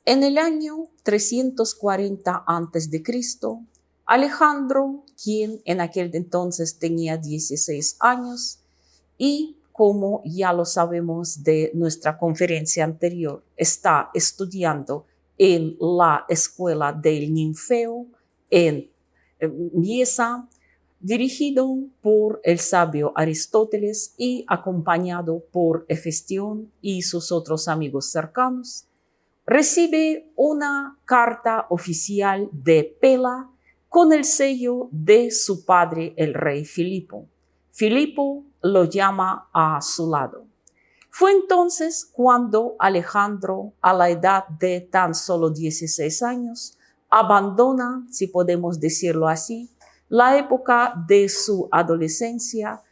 En el año 340 a.C., Alejandro, quien en aquel entonces tenía 16 años, y como ya lo sabemos de nuestra conferencia anterior, está estudiando en la escuela del Ninfeo en Miesa, dirigido por el sabio Aristóteles y acompañado por Hefestión y sus otros amigos cercanos, recibe una carta oficial de Pela con el sello de su padre, el rey Filipo. Filipo lo llama a su lado. Fue entonces cuando Alejandro, a la edad de tan solo 16 años, abandona, si podemos decirlo así, la época de su adolescencia.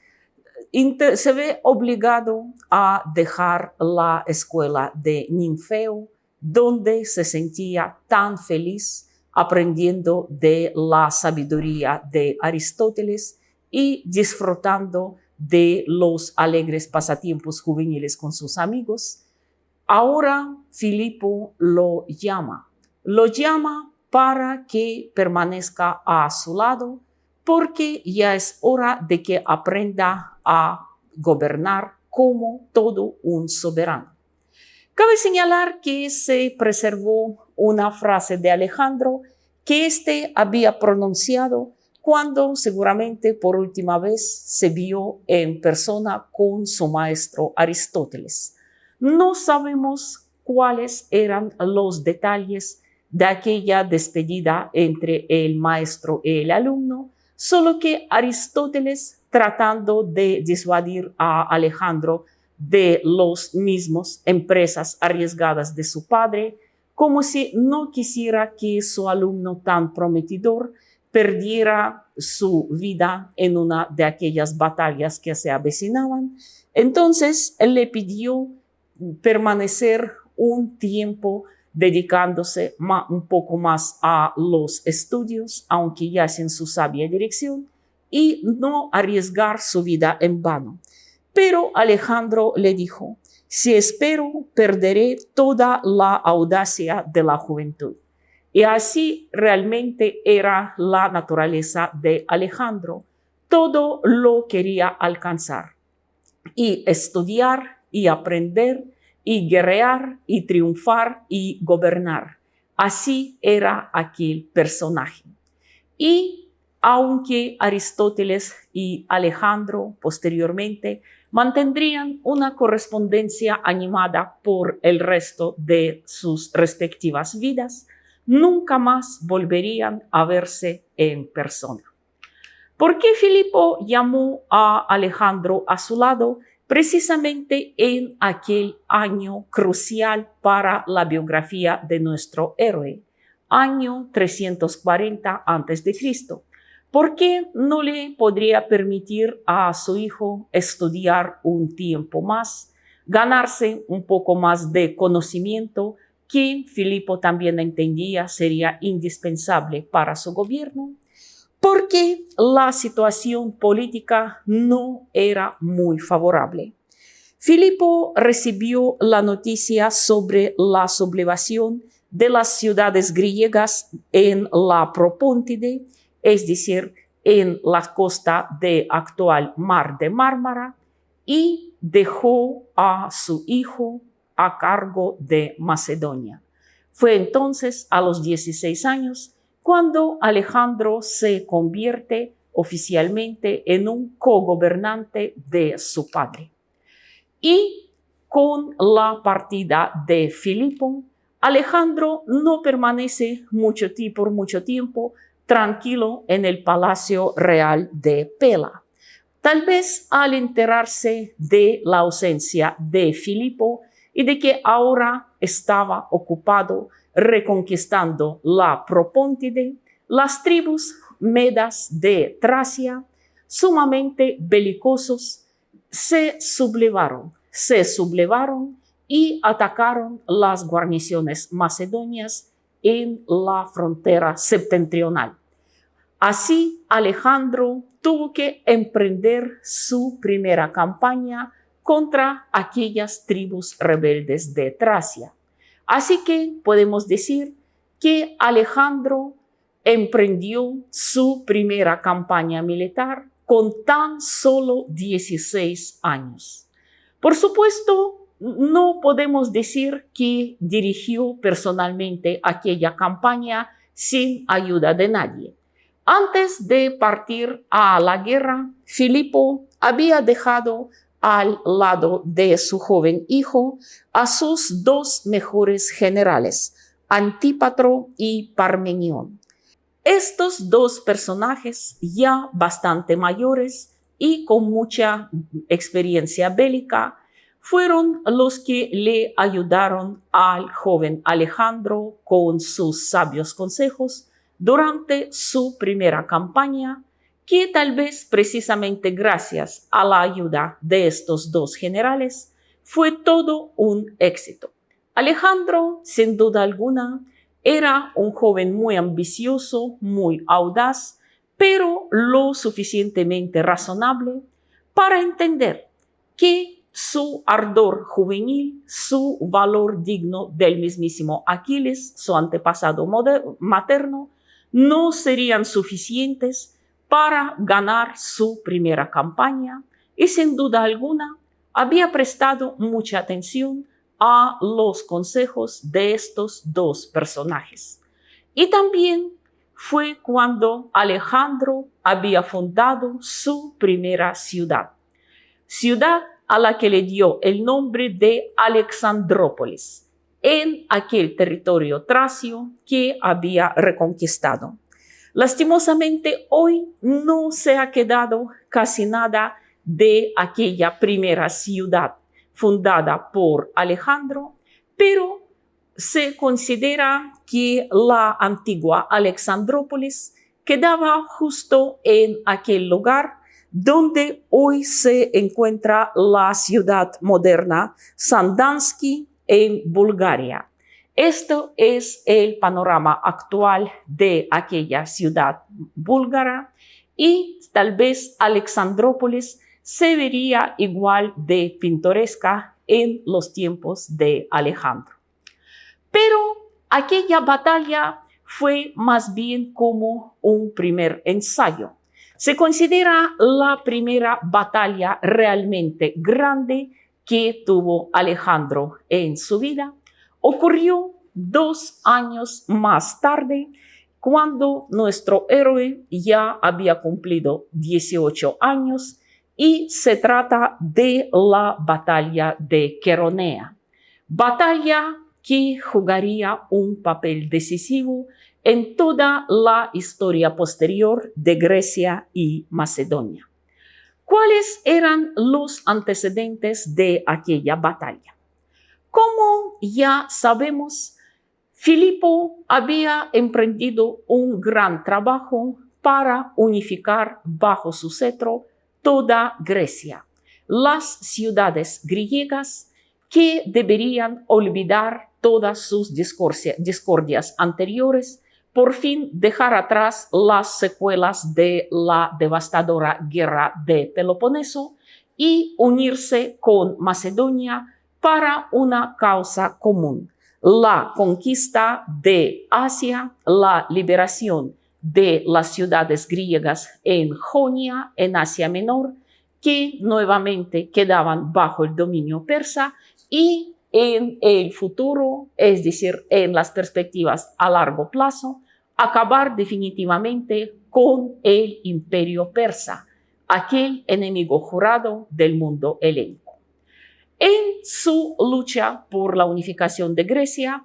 Se ve obligado a dejar la escuela de Ninfeo, donde se sentía tan feliz aprendiendo de la sabiduría de Aristóteles y disfrutando de los alegres pasatiempos juveniles con sus amigos. Ahora Filipo lo llama para que permanezca a su lado, porque ya es hora de que aprenda a gobernar como todo un soberano. Cabe señalar que se preservó una frase de Alejandro que éste había pronunciado cuando seguramente por última vez se vio en persona con su maestro Aristóteles. No sabemos cuáles eran los detalles de aquella despedida entre el maestro y el alumno, solo que Aristóteles, tratando de disuadir a Alejandro de los mismos empresas arriesgadas de su padre, como si no quisiera que su alumno tan prometedor perdiera su vida en una de aquellas batallas que se avecinaban. Entonces, él le pidió permanecer un tiempo dedicándose un poco más a los estudios, aunque ya sin su sabia dirección, y no arriesgar su vida en vano. Pero Alejandro le dijo: si espero, perderé toda la audacia de la juventud. Y así realmente era la naturaleza de Alejandro. Todo lo quería alcanzar y estudiar y aprender y guerrear y triunfar y gobernar. Así era aquel personaje. Y aunque Aristóteles y Alejandro posteriormente mantendrían una correspondencia animada por el resto de sus respectivas vidas, nunca más volverían a verse en persona. ¿Por qué Filipo llamó a Alejandro a su lado precisamente en aquel año crucial para la biografía de nuestro héroe, año 340 a.C.? ¿Por qué no le podría permitir a su hijo estudiar un tiempo más, ganarse un poco más de conocimiento que Filipo también entendía sería indispensable para su gobierno? Porque la situación política no era muy favorable. Filipo recibió la noticia sobre la sublevación de las ciudades griegas en la Propóntide, es decir, en la costa del actual Mar de Mármara, y dejó a su hijo a cargo de Macedonia. Fue entonces, a los 16 años, cuando Alejandro se convierte oficialmente en un cogobernante de su padre. Y con la partida de Filipo, Alejandro no permanece por mucho tiempo tranquilo en el palacio real de Pela. Tal vez al enterarse de la ausencia de Filipo y de que ahora estaba ocupado reconquistando la Propóntide, las tribus medas de Tracia, sumamente belicosos, se sublevaron y atacaron las guarniciones macedonias en la frontera septentrional. Así, Alejandro tuvo que emprender su primera campaña contra aquellas tribus rebeldes de Tracia. Así que podemos decir que Alejandro emprendió su primera campaña militar con tan solo 16 años. Por supuesto, no podemos decir que dirigió personalmente aquella campaña sin ayuda de nadie. Antes de partir a la guerra, Filipo había dejado al lado de su joven hijo a sus dos mejores generales, Antípatro y Parmenión. Estos dos personajes, ya bastante mayores y con mucha experiencia bélica, fueron los que le ayudaron al joven Alejandro con sus sabios consejos durante su primera campaña, que tal vez precisamente gracias a la ayuda de estos dos generales fue todo un éxito. Alejandro, sin duda alguna, era un joven muy ambicioso, muy audaz, pero lo suficientemente razonable para entender que su ardor juvenil, su valor digno del mismísimo Aquiles, su antepasado materno, no serían suficientes para ganar su primera campaña y sin duda alguna había prestado mucha atención a los consejos de estos dos personajes. Y también fue cuando Alejandro había fundado su primera ciudad a la que le dio el nombre de Alexandrópolis, en aquel territorio tracio que había reconquistado. Lastimosamente, hoy no se ha quedado casi nada de aquella primera ciudad fundada por Alejandro, pero se considera que la antigua Alexandrópolis quedaba justo en aquel lugar donde hoy se encuentra la ciudad moderna Sandansky en Bulgaria. Esto es el panorama actual de aquella ciudad búlgara y tal vez Alexandrópolis se vería igual de pintoresca en los tiempos de Alejandro. Pero aquella batalla fue más bien como un primer ensayo. Se considera la primera batalla realmente grande que tuvo Alejandro en su vida. Ocurrió 2 años más tarde, cuando nuestro héroe ya había cumplido 18 años y se trata de la batalla de Queronea, batalla que jugaría un papel decisivo en toda la historia posterior de Grecia y Macedonia. ¿Cuáles eran los antecedentes de aquella batalla? Como ya sabemos, Filipo había emprendido un gran trabajo para unificar bajo su cetro toda Grecia, las ciudades griegas que deberían olvidar todas sus discordias anteriores, por fin dejar atrás las secuelas de la devastadora guerra de Peloponeso y unirse con Macedonia para una causa común: la conquista de Asia, la liberación de las ciudades griegas en Jonia, en Asia Menor, que nuevamente quedaban bajo el dominio persa, y en el futuro, es decir, en las perspectivas a largo plazo, acabar definitivamente con el imperio persa, aquel enemigo jurado del mundo helénico. En su lucha por la unificación de Grecia,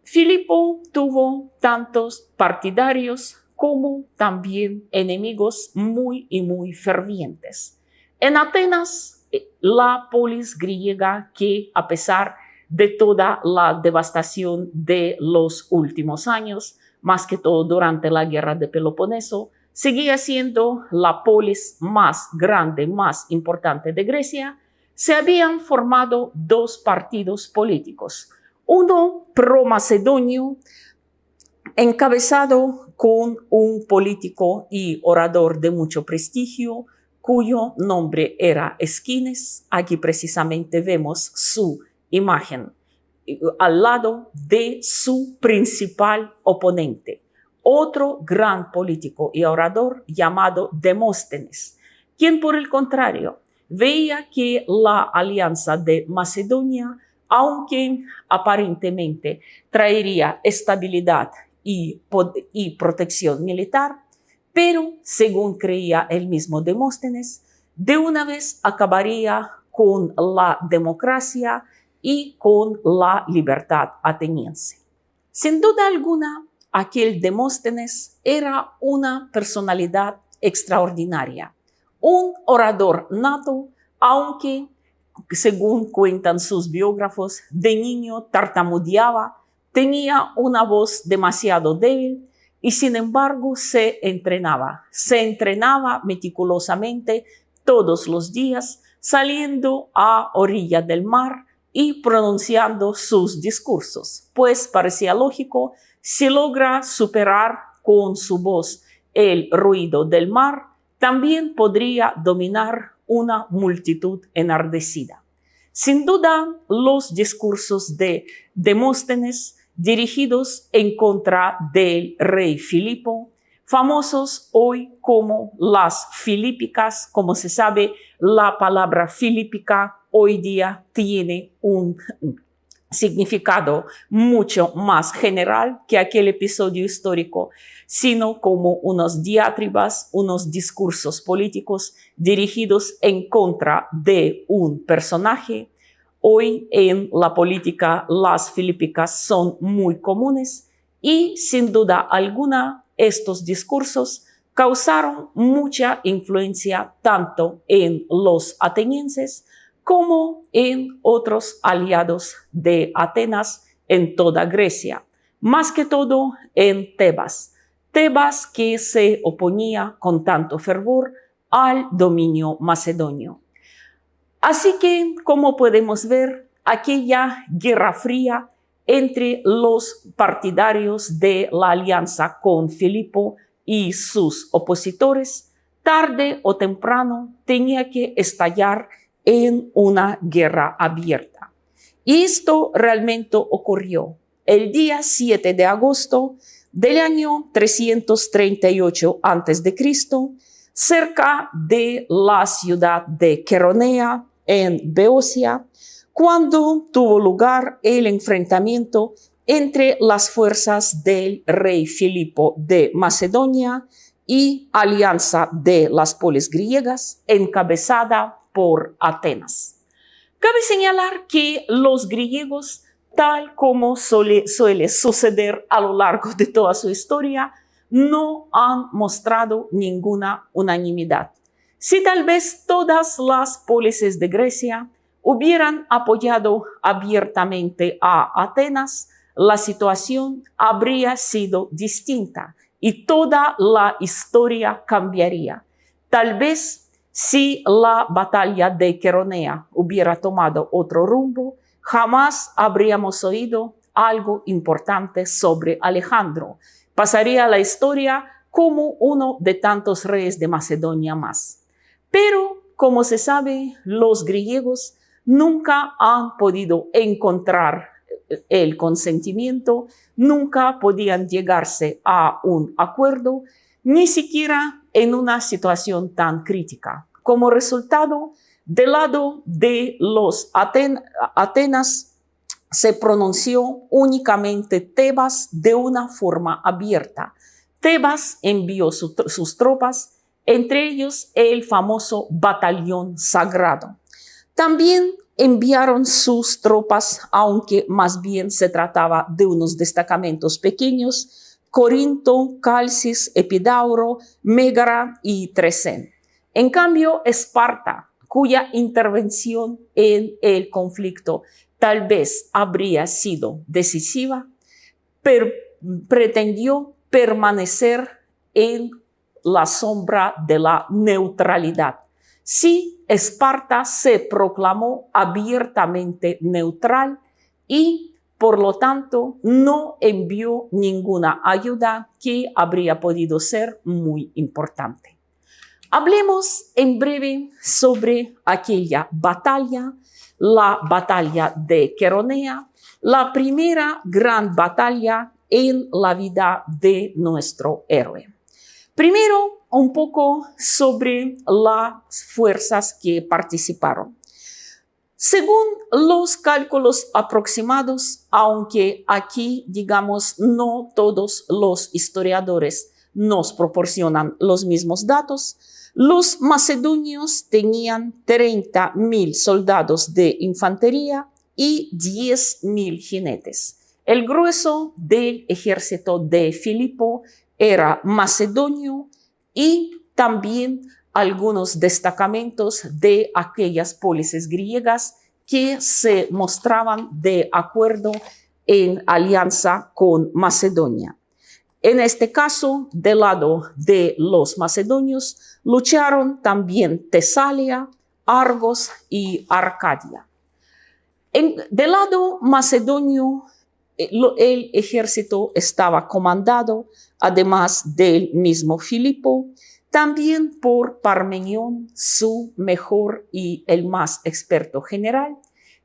Filipo tuvo tantos partidarios como también enemigos muy fervientes. En Atenas, la polis griega, que a pesar de toda la devastación de los últimos años, más que todo durante la guerra de Peloponeso, seguía siendo la polis más grande, más importante de Grecia. Se habían formado 2 partidos políticos, uno pro-macedonio, encabezado con un político y orador de mucho prestigio, cuyo nombre era Esquines. Aquí precisamente vemos su imagen al lado de su principal oponente, otro gran político y orador llamado Demóstenes, quien por el contrario veía que la alianza de Macedonia, aunque aparentemente traería estabilidad y protección militar, pero según creía el mismo Demóstenes, de una vez acabaría con la democracia y con la libertad ateniense. Sin duda alguna, aquel Demóstenes era una personalidad extraordinaria, un orador nato, aunque, según cuentan sus biógrafos, de niño tartamudeaba, tenía una voz demasiado débil y sin embargo se entrenaba meticulosamente todos los días, saliendo a orilla del mar y pronunciando sus discursos, pues parecía lógico, si logra superar con su voz el ruido del mar, también podría dominar una multitud enardecida. Sin duda, los discursos de Demóstenes dirigidos en contra del rey Filipo, famosos hoy como las Filípicas. Como se sabe, la palabra filípica hoy día tiene un significado mucho más general que aquel episodio histórico, sino como unos diatribas, unos discursos políticos dirigidos en contra de un personaje. Hoy en la política las filípicas son muy comunes y sin duda alguna estos discursos causaron mucha influencia tanto en los atenienses como en otros aliados de Atenas en toda Grecia, más que todo en Tebas. Tebas que se oponía con tanto fervor al dominio macedonio. Así que, como podemos ver, aquella guerra fría entre los partidarios de la alianza con Filipo y sus opositores, tarde o temprano tenía que estallar en una guerra abierta. Y esto realmente ocurrió el día 7 de agosto del año 338 a.C., cerca de la ciudad de Queronea, en Beocia, cuando tuvo lugar el enfrentamiento entre las fuerzas del rey Filipo de Macedonia y alianza de las polis griegas encabezada por Atenas. Cabe señalar que los griegos, tal como suele suceder a lo largo de toda su historia, no han mostrado ninguna unanimidad. Si tal vez todas las polises de Grecia hubieran apoyado abiertamente a Atenas, la situación habría sido distinta y toda la historia cambiaría. Tal vez si la batalla de Queronea hubiera tomado otro rumbo, jamás habríamos oído algo importante sobre Alejandro. Pasaría a la historia como uno de tantos reyes de Macedonia más. Pero, como se sabe, los griegos nunca han podido encontrar el consentimiento, nunca podían llegarse a un acuerdo, ni siquiera en una situación tan crítica. Como resultado, del lado de los Atenas se pronunció únicamente Tebas de una forma abierta. Tebas envió sus tropas, entre ellos el famoso batallón sagrado. También enviaron sus tropas, aunque más bien se trataba de unos destacamentos pequeños, Corinto, Calcis, Epidauro, Mégara y Trecén. En cambio, Esparta, cuya intervención en el conflicto tal vez habría sido decisiva, pretendió permanecer en la sombra de la neutralidad. Sí, Esparta se proclamó abiertamente neutral y, por lo tanto, no envió ninguna ayuda que habría podido ser muy importante. Hablemos en breve sobre aquella batalla, la batalla de Queronea, la primera gran batalla en la vida de nuestro héroe. Primero, un poco sobre las fuerzas que participaron. Según los cálculos aproximados, aunque aquí, digamos, no todos los historiadores nos proporcionan los mismos datos, los macedonios tenían 30.000 soldados de infantería y 10.000 jinetes. El grueso del ejército de Filipo era macedonio y también algunos destacamentos de aquellas policies griegas que se mostraban de acuerdo en alianza con Macedonia. En este caso, del lado de los macedonios, lucharon también Tesalia, Argos y Arcadia. Del lado macedonio, el ejército estaba comandado, además del mismo Filipo, también por Parmenión, su mejor y el más experto general,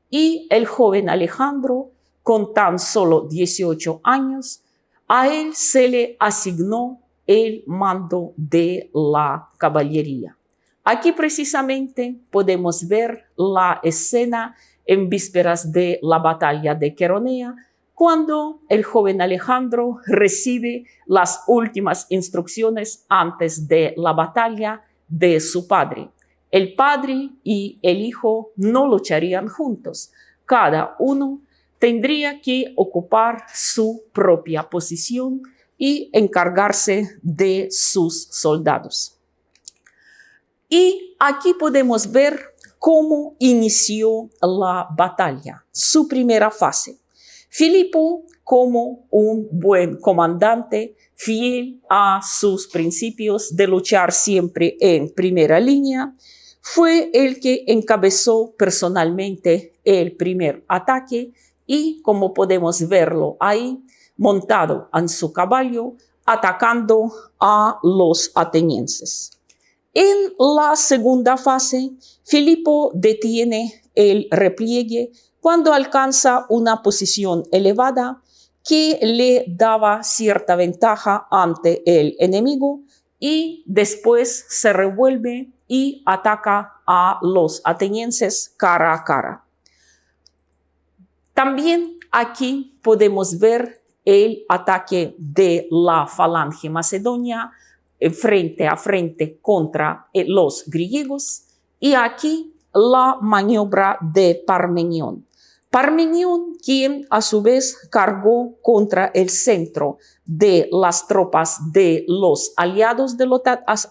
y el joven Alejandro, con tan solo 18 años, a él se le asignó el mando de la caballería. Aquí precisamente podemos ver la escena en vísperas de la batalla de Queronea, cuando el joven Alejandro recibe las últimas instrucciones antes de la batalla de su padre. El padre y el hijo no lucharían juntos. Cada uno tendría que ocupar su propia posición y encargarse de sus soldados. Y aquí podemos ver cómo inició la batalla, su primera fase. Filipo, como un buen comandante, fiel a sus principios de luchar siempre en primera línea, fue el que encabezó personalmente el primer ataque y, como podemos verlo ahí, montado en su caballo, atacando a los atenienses. En la segunda fase, Filipo detiene el repliegue cuando alcanza una posición elevada que le daba cierta ventaja ante el enemigo y después se revuelve y ataca a los atenienses cara a cara. También aquí podemos ver el ataque de la falange macedonia frente a frente contra los griegos y aquí la maniobra de Parmenión. Parmenión, quien a su vez cargó contra el centro de las tropas de los aliados de los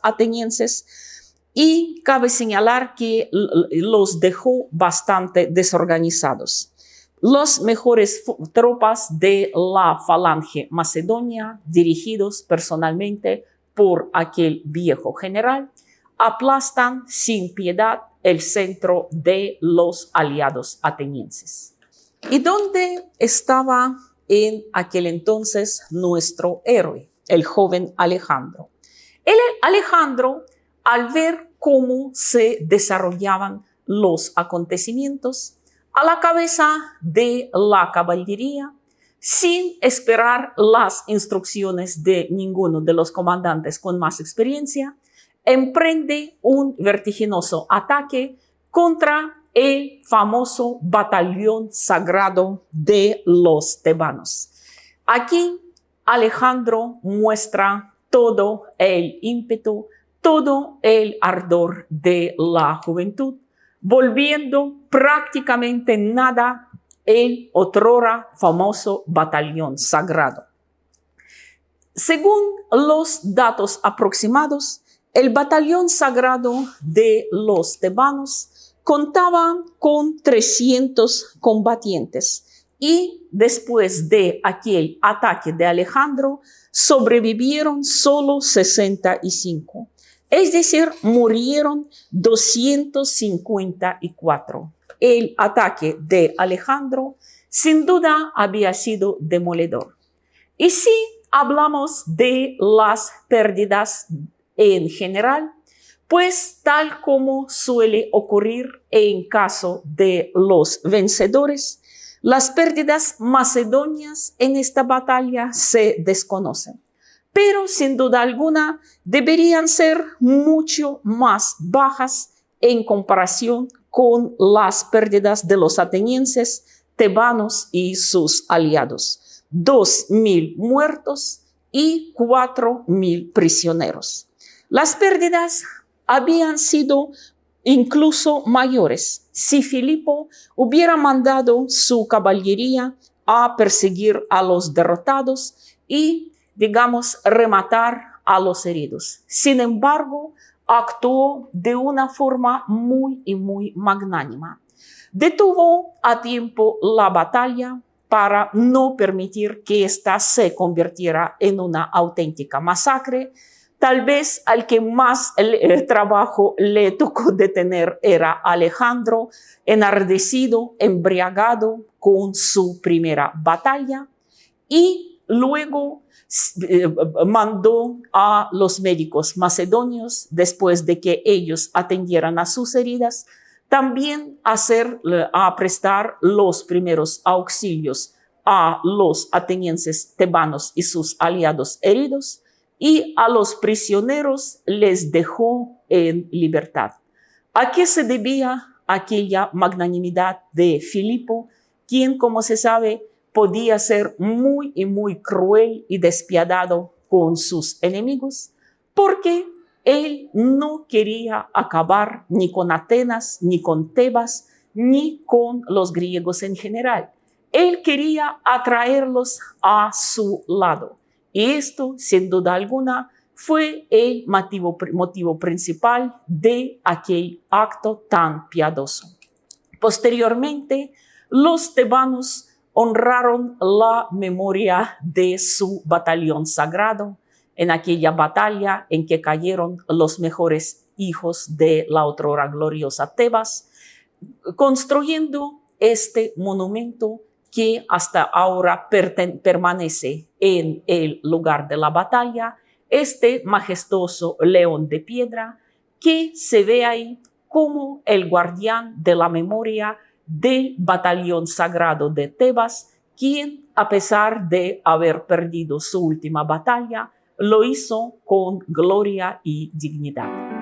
atenienses y cabe señalar que los dejó bastante desorganizados. Las mejores tropas de la falange macedonia, dirigidos personalmente por aquel viejo general, aplastan sin piedad el centro de los aliados atenienses. ¿Y dónde estaba en aquel entonces nuestro héroe, el joven Alejandro? El Alejandro, al ver cómo se desarrollaban los acontecimientos, a la cabeza de la caballería, sin esperar las instrucciones de ninguno de los comandantes con más experiencia, emprende un vertiginoso ataque contra el famoso batallón sagrado de los tebanos. Aquí Alejandro muestra todo el ímpetu, todo el ardor de la juventud, volviendo prácticamente nada el otrora famoso batallón sagrado. Según los datos aproximados, el batallón sagrado de los tebanos contaba con 300 combatientes y después de aquel ataque de Alejandro sobrevivieron solo 65. Es decir, murieron 254. El ataque de Alejandro sin duda había sido demoledor. Y si hablamos de las pérdidas en general, Pues tal como suele ocurrir en caso de los vencedores, las pérdidas macedonias en esta batalla se desconocen, pero sin duda alguna deberían ser mucho más bajas en comparación con las pérdidas de los atenienses, tebanos y sus aliados. 2.000 muertos y 4.000 prisioneros. Las pérdidas habían sido incluso mayores si Filipo hubiera mandado su caballería a perseguir a los derrotados y, digamos, rematar a los heridos. Sin embargo, actuó de una forma muy magnánima. Detuvo a tiempo la batalla para no permitir que ésta se convirtiera en una auténtica masacre. Tal vez al que más trabajo le tocó detener era Alejandro, enardecido, embriagado con su primera batalla, y luego mandó a los médicos macedonios, después de que ellos atendieran a sus heridas, también a prestar los primeros auxilios a los atenienses, tebanos y sus aliados heridos, y a los prisioneros les dejó en libertad. ¿A qué se debía aquella magnanimidad de Filipo, quien, como se sabe, podía ser muy cruel y despiadado con sus enemigos? Porque él no quería acabar ni con Atenas, ni con Tebas, ni con los griegos en general. Él quería atraerlos a su lado. Y esto, sin duda alguna, fue el motivo principal de aquel acto tan piadoso. Posteriormente, los tebanos honraron la memoria de su batallón sagrado en aquella batalla en que cayeron los mejores hijos de la otrora gloriosa Tebas, construyendo este monumento que hasta ahora permanece en el lugar de la batalla, este majestuoso león de piedra que se ve ahí como el guardián de la memoria del batallón sagrado de Tebas, quien, a pesar de haber perdido su última batalla, lo hizo con gloria y dignidad.